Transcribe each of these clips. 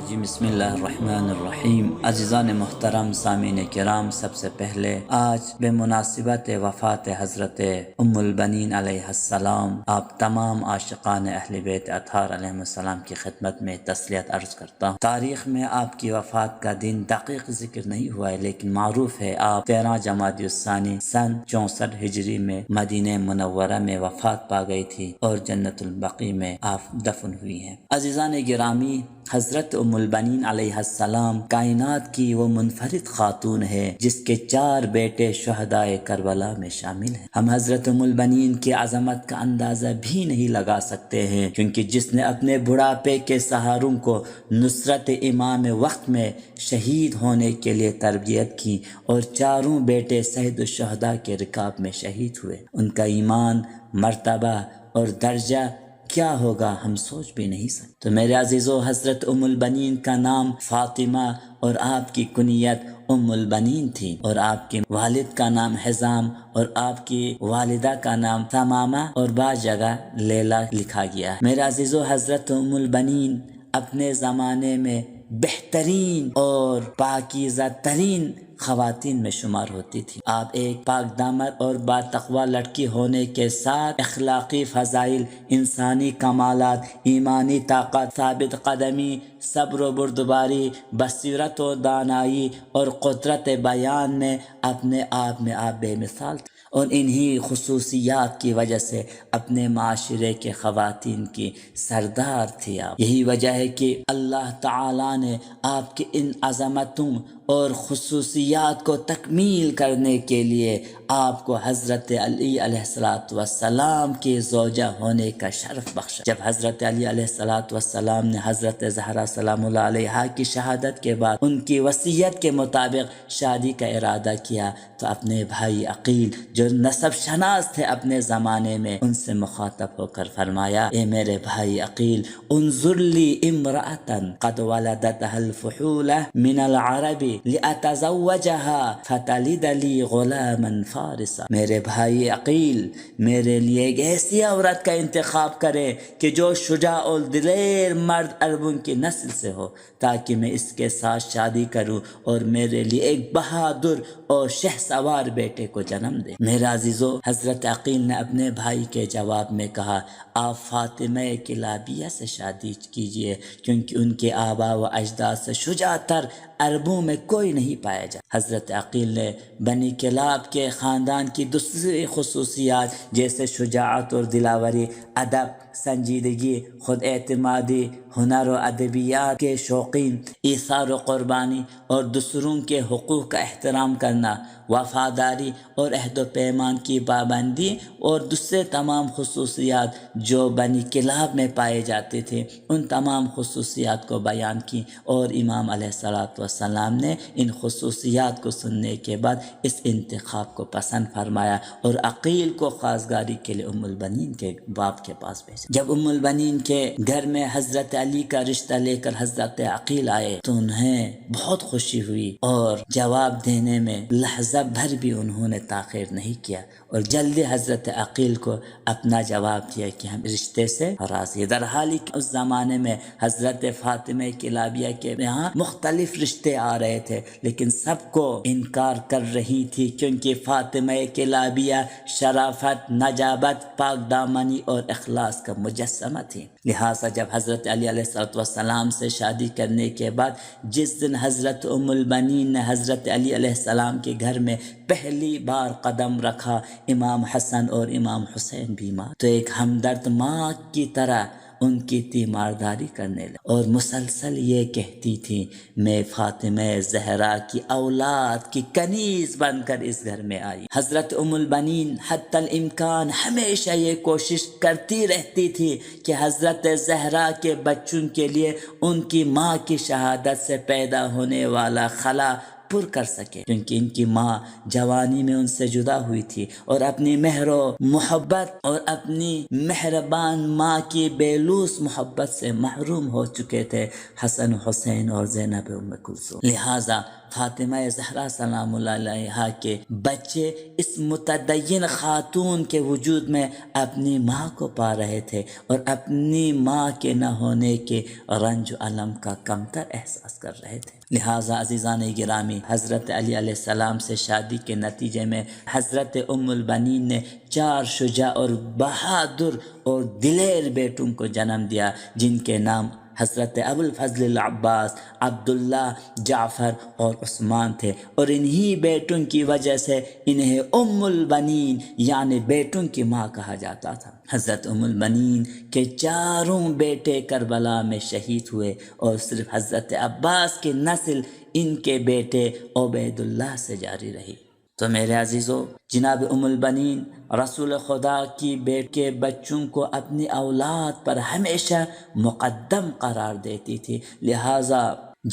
جی بسم اللہ الرحمن الرحیم۔ عزیزان محترم سامعین کرام، سب سے پہلے آج بے مناسبت وفات حضرت ام البنین علیہ السلام آپ تمام عاشقان اہل بیت اطہار علیہ السلام کی خدمت میں تسلیت عرض کرتا ہوں۔ تاریخ میں آپ کی وفات کا دن دقیق ذکر نہیں ہوا ہے، لیکن معروف ہے آپ 13 جمادی الثانی سن 64 ہجری میں مدینہ منورہ میں وفات پا گئی تھی اور جنت البقیع میں آپ دفن ہوئی ہیں۔ عزیزان گرامی، حضرت ام البنین علیہ السلام کائنات کی وہ منفرد خاتون ہے جس کے 4 بیٹے شہدائے کربلا میں شامل ہیں۔ ہم حضرت ام البنین کی عظمت کا اندازہ بھی نہیں لگا سکتے ہیں، کیونکہ جس نے اپنے بڑھاپے کے سہاروں کو نصرت امام وقت میں شہید ہونے کے لیے تربیت کی اور 4 بیٹے سید الشہداء کے رکاب میں شہید ہوئے، ان کا ایمان، مرتبہ اور درجہ کیا ہوگا ہم سوچ بھی نہیں سکتے۔ تو میرے عزیزو، حضرت ام البنین کا نام فاطمہ اور آپ کی کنیت ام البنین تھی، اور آپ کے والد کا نام حزام اور آپ کی والدہ کا نام ثمامہ اور بعض جگہ لیلا لکھا گیا ہے۔ میرے عزیزو، حضرت ام البنین اپنے زمانے میں بہترین اور پاکیزہ ترین خواتین میں شمار ہوتی تھی۔ آپ ایک پاک دامن اور با تقوی لڑکی ہونے کے ساتھ اخلاقی فضائل، انسانی کمالات، ایمانی طاقت، ثابت قدمی، صبر و بردباری، بصیرت و دانائی اور قدرت بیان میں اپنے آپ میں آپ بے مثال تھے، اور انہی خصوصیات کی وجہ سے اپنے معاشرے کے خواتین کی سردار تھی آپ۔ یہی وجہ ہے کہ اللہ تعالیٰ نے آپ کی ان عظمتوں اور خصوصیات کو تکمیل کرنے کے لیے آپ کو حضرت علی علیہ السلام کی زوجہ ہونے کا شرف بخشا۔ جب حضرت علی علیہ السلام نے حضرت زہرا سلام اللہ علیہا کی شہادت کے بعد ان کی وصیت کے مطابق شادی کا ارادہ کیا، تو اپنے بھائی عقیل جو نسب شناس تھے اپنے زمانے میں، ان سے مخاطب ہو کر فرمایا، اے میرے بھائی عقیل، انظر لی امرأة قد ولدتها الفحولة من العرب لأتزوجها فتلد لی غلاما فارسا۔ میرے بھائی عقیل، میرے لیے ایک ایسی عورت کا انتخاب کرے کہ جو شجاع اور دلیر مرد عربوں کی نسل سے ہو، تاکہ میں اس کے ساتھ شادی کروں اور میرے لیے ایک بہادر اور شہسوار بیٹے کو جنم دے۔ میرے عزیزو، حضرت عقیل نے اپنے بھائی کے جواب میں کہا، آپ فاطمہ کلابیہ سے شادی کیجئے، کیونکہ ان کے آبا و اجداد سے شجاع تر عربوں میں کوئی نہیں پایا جاتا۔ حضرت عقیل نے بنی کلاب کے خاندان کی دوسری خصوصیات جیسے شجاعت اور دلاوری، ادب، سنجیدگی، خود اعتمادی، ہنر و ادبیات کے شوقین، ایثار و قربانی اور دوسروں کے حقوق کا احترام کرنا، وفاداری اور عہد و پیمان کی پابندی اور دوسرے تمام خصوصیات جو بنی کلاب میں پائے جاتے تھے، ان تمام خصوصیات کو بیان کی، اور امام علیہ السلام نے ان خصوصیات کو سننے کے بعد اس انتخاب کو پسند فرمایا اور عقیل کو خواستگاری کے لیے ام البنین کے باپ کے پاس بھیجا۔ جب ام البنین کے گھر میں حضرت علی کا رشتہ لے کر حضرت عقیل آئے تو انہیں بہت خوشی ہوئی، اور جواب دینے میں لحظہ بھر بھی انہوں نے تاخیر نہیں کیا، اور جلدی حضرت عقیل کو اپنا جواب دیا کہ ہم رشتے سے راضی ہیں۔ در حالی کہ اس زمانے میں حضرت فاطمہ کلابیہ کے یہاں مختلف رشتے آ رہے تھے، لیکن سب کو انکار کر رہی تھی، کیونکہ فاطمہ کلابیہ شرافت، نجابت، پاک دامنی اور اخلاص کا مجسمہ تھی۔ لہٰذا جب حضرت علی علیہ السلام سے شادی کرنے کے بعد جس دن حضرت ام البنین نے حضرت علی علیہ السلام کے گھر میں پہلی بار قدم رکھا، امام حسن اور امام حسین بیمار، تو ایک ہمدرد ماں کی طرح ان کی تیمارداری کرنے لگی اور مسلسل یہ کہتی تھی، میں فاطمہ زہرا کی اولاد کی کنیز بن کر اس گھر میں آئی۔ حضرت ام البنین حتی الامکان ہمیشہ یہ کوشش کرتی رہتی تھی کہ حضرت زہرا کے بچوں کے لیے ان کی ماں کی شہادت سے پیدا ہونے والا خلا پر کر سکے، کیونکہ ان کی ماں جوانی میں ان سے جدا ہوئی تھی اور اپنی مہر و محبت اور اپنی مہربان ماں کی بیلوس محبت سے محروم ہو چکے تھے حسن حسین اور زینب ام کلثوم۔ لہٰذا فاطمہ زہرا سلام اللہ علیہا کے بچے اس متدین خاتون کے وجود میں اپنی ماں کو پا رہے تھے اور اپنی ماں کے نہ ہونے کے رنج و الم کا کمتر احساس کر رہے تھے۔ لہٰذا عزیزان گرامی، حضرت علی علیہ السلام سے شادی کے نتیجے میں حضرت ام البنین نے 4 شجاع اور بہادر اور دلیر بیٹوں کو جنم دیا، جن کے نام حضرت ابو الفضل العباس، عبداللہ، جعفر اور عثمان تھے، اور انہی بیٹوں کی وجہ سے انہیں ام البنین یعنی بیٹوں کی ماں کہا جاتا تھا۔ حضرت ام البنین کے 4 بیٹے کربلا میں شہید ہوئے، اور صرف حضرت عباس کی نسل ان کے بیٹے عبید اللہ سے جاری رہی۔ تو میرے عزیزو، جناب ام البنین رسول خدا کی بیٹ کے بچوں کو اپنی اولاد پر ہمیشہ مقدم قرار دیتی تھی، لہٰذا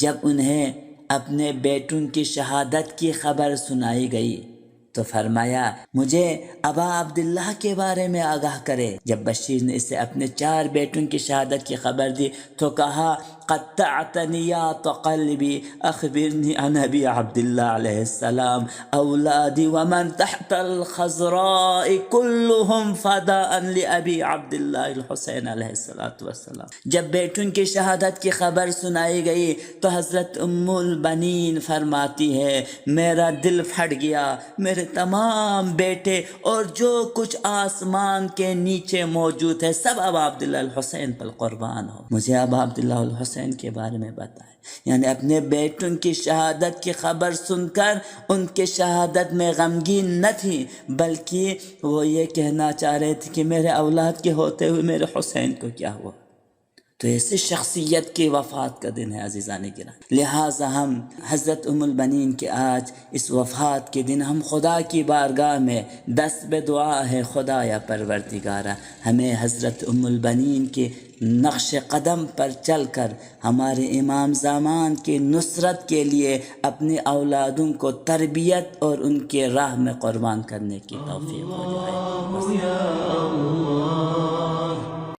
جب انہیں اپنے بیٹوں کی شہادت کی خبر سنائی گئی تو فرمایا مجھے ابا عبداللہ کے بارے میں آگاہ کرے۔ جب بشیر نے اسے اپنے 4 بیٹوں کی شہادت کی خبر دی تو کہا قطعتنی یات قلبی اخبرنی عن ابی عبداللہ علیہ السلام اولادی ومن تحت الخضراء كلهم فداء لابی عبداللہ الحسین علیہ السلام۔ جب بیٹوں کی شہادت کی خبر سنائی گئی تو حضرت ام البنین فرماتی ہے میرا دل پھٹ گیا، میرے تمام بیٹے اور جو کچھ آسمان کے نیچے موجود ہے سب ابا عبداللہ الحسین پر قربان ہو، مجھے ابا عبداللہ الحسین کے بارے میں بتائیں۔ یعنی اپنے بیٹوں کی شہادت کی خبر سن کر ان کے شہادت میں غمگین نہ تھی، بلکہ وہ یہ کہنا چاہ رہے تھے کہ میرے اولاد کے ہوتے ہوئے میرے حسین کو کیا ہوا۔ تو ایسی شخصیت کی وفات کا دن ہے عزیزان گرامی، لہٰذا ہم حضرت ام البنین کے آج اس وفات کے دن ہم خدا کی بارگاہ میں دست دعا ہے خدا یا پروردگارہ ہمیں حضرت ام البنین کے نقش قدم پر چل کر ہمارے امام زمان کی نصرت کے لیے اپنی اولادوں کو تربیت اور ان کے راہ میں قربان کرنے کی توفیق ہو جائے۔